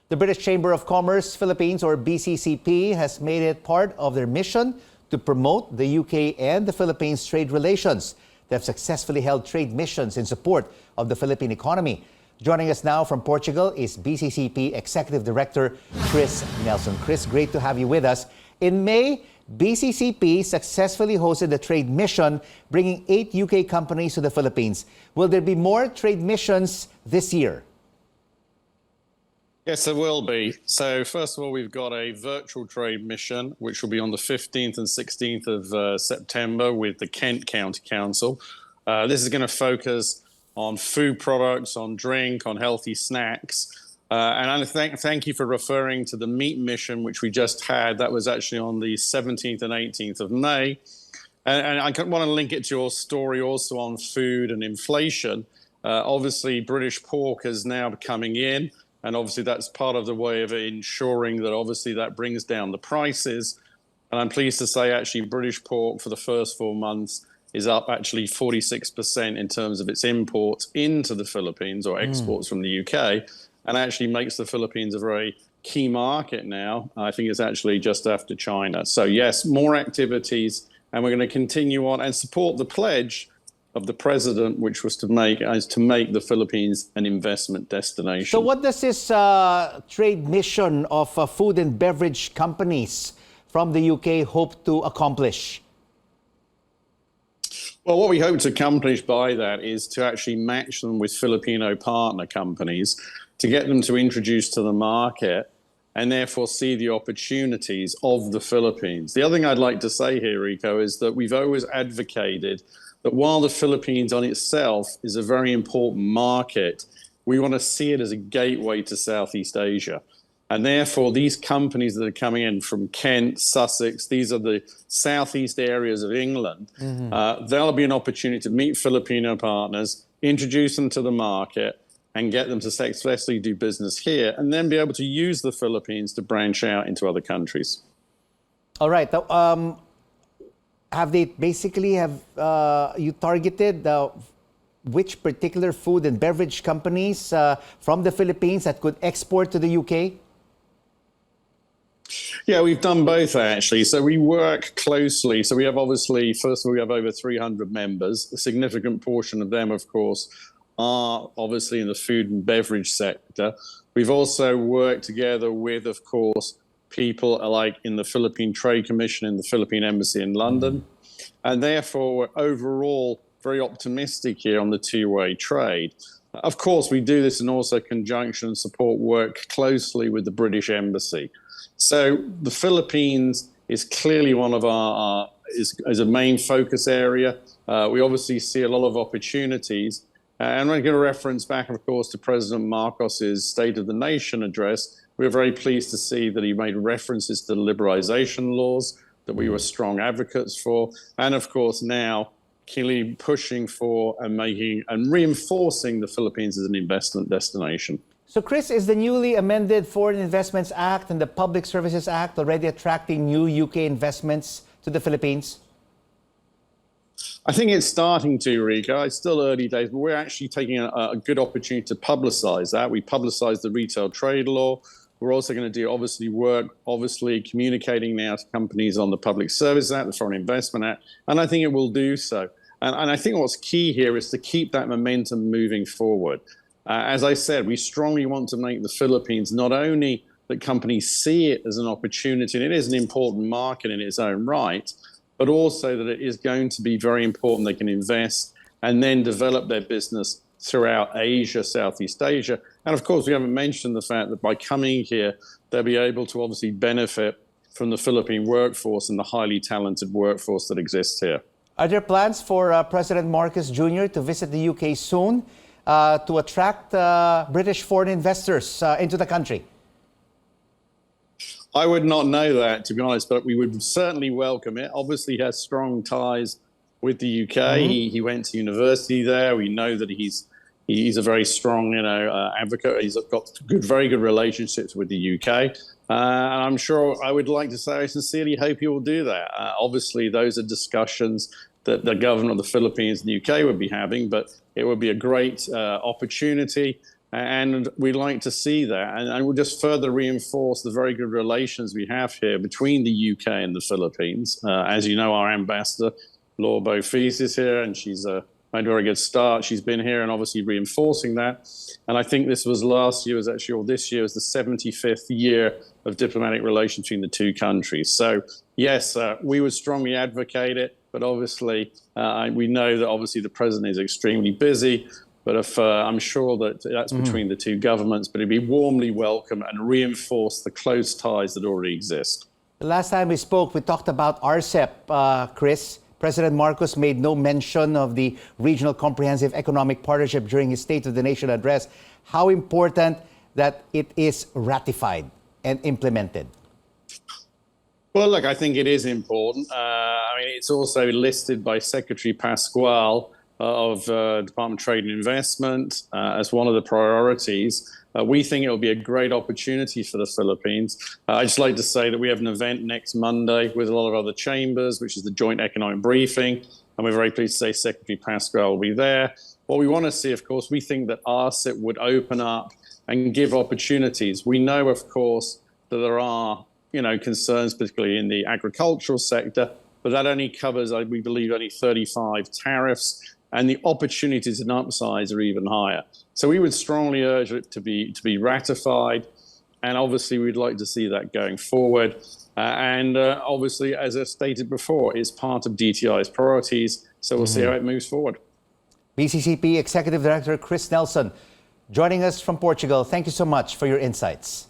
The British Chamber of Commerce Philippines, or BCCP, has made it part of their mission to promote the UK and the Philippines' trade relations. They have successfully held trade missions in support of the Philippine economy. Joining us now from Portugal is BCCP Executive Director Chris Nelson. Chris, great to have you with us. In May, BCCP successfully hosted a trade mission, bringing 8 UK companies to the Philippines. Will there be more trade missions this year? Yes, there will be. So first of all, we've got a virtual trade mission, which will be on the 15th and 16th of September with the Kent County Council. This is going to focus on food products, on drink, on healthy snacks. And I thank you for referring to the meat mission, which we just had. That was actually on the 17th and 18th of May. And I want to link it to your story also on food and inflation. Obviously, British pork is now coming in. And obviously, that's part of the way of ensuring that obviously that brings down the prices. And I'm pleased to say, actually, British pork for the first 4 months is up actually 46% in terms of its imports into the Philippines or exports from the UK, and actually makes the Philippines a very key market now. I think it's actually just after China. So yes, more activities, and we're going to continue on and support the pledge of the president, which was to make the Philippines an investment destination. So what does this trade mission of food and beverage companies from the UK hope to accomplish? Well, what we hope to accomplish by that is to actually match them with Filipino partner companies to get them to introduce to the market and therefore see the opportunities of the Philippines. The other thing I'd like to say here, Rico, is that we've always advocated that while the Philippines on itself is a very important market, we want to see it as a gateway to Southeast Asia. And therefore, these companies that are coming in from Kent, Sussex, these are the southeast areas of England, there'll be an opportunity to meet Filipino partners, introduce them to the market, and get them to successfully do business here, and then be able to use the Philippines to branch out into other countries. All right. Have you targeted which particular food and beverage companies from the Philippines that could export to the UK? Yeah, we've done both actually. So we work closely. So we have obviously, first of all, we have over 300 members. A significant portion of them, of course, are obviously in the food and beverage sector. We've also worked together with, of course, people like in the Philippine Trade Commission in the Philippine Embassy in London. And therefore, we're overall very optimistic here on the two-way trade. Of course, we do this in also conjunction and support work closely with the British Embassy. So the Philippines is clearly one of our is a main focus area. We obviously see a lot of opportunities. And I'm going to reference back, of course, to President Marcos's State of the Nation address. We're very pleased to see that he made references to the liberalization laws that we were strong advocates for. And of course, now clearly pushing for and making and reinforcing the Philippines as an investment destination. So, Chris, is the newly amended Foreign Investments Act and the Public Services Act already attracting new UK investments to the Philippines? I think it's starting to, Rico. It's still early days, but we're actually taking a good opportunity to publicize that. We publicize the retail trade law. We're also going to do obviously communicating now to companies on the Public Services Act, the Foreign Investment Act, and I think it will do so. And I think what's key here is to keep that momentum moving forward. As I said, we strongly want to make the Philippines not only that companies see it as an opportunity, and it is an important market in its own right, but also that it is going to be very important they can invest and then develop their business throughout Asia, Southeast Asia. And of course, we haven't mentioned the fact that by coming here, they'll be able to obviously benefit from the Philippine workforce and the highly talented workforce that exists here. Are there plans for President Marcos Jr. to visit the UK soon to attract British foreign investors into the country? I would not know that, to be honest, but we would certainly welcome it. Obviously, he has strong ties with the UK. He went to university there. We know that he's a very strong, advocate. He's got very good relationships with the UK. And I'm sure I would like to say I sincerely hope he will do that. Obviously, those are discussions that the government of the Philippines and the UK would be having, but it would be a great opportunity. And we'd like to see that. And we'll just further reinforce the very good relations we have here between the UK and the Philippines. As you know, our ambassador, Laura Bofis, is here, and she's made a very good start. She's been here and obviously reinforcing that. And I think this was last year, was actually, or this year was the 75th year of diplomatic relations between the two countries. So yes, we would strongly advocate it, but obviously we know that obviously the president is extremely busy. But if, I'm sure that that's between the two governments, but it'd be warmly welcome and reinforce the close ties that already exist. The last time we spoke, we talked about RCEP, Chris. President Marcos made no mention of the Regional Comprehensive Economic Partnership during his State of the Nation address. How important that it is ratified and implemented? Well, look, I think it is important. I mean, it's also listed by Secretary Pascual of Department of Trade and Investment as one of the priorities. We think it will be a great opportunity for the Philippines. I'd just like to say that we have an event next Monday with a lot of other chambers, which is the Joint Economic Briefing, and we're very pleased to say Secretary Pascual will be there. What we want to see, of course, we think that RCEP would open up and give opportunities. We know, of course, that there are, concerns, particularly in the agricultural sector, but that only covers, we believe, only 35 tariffs. And the opportunities and upsides are even higher. So we would strongly urge it to be ratified, and obviously we'd like to see that going forward. Obviously, as I stated before, it's part of DTI's priorities, so we'll see how it moves forward. BCCP Executive Director Chris Nelson joining us from Portugal. Thank you so much for your insights.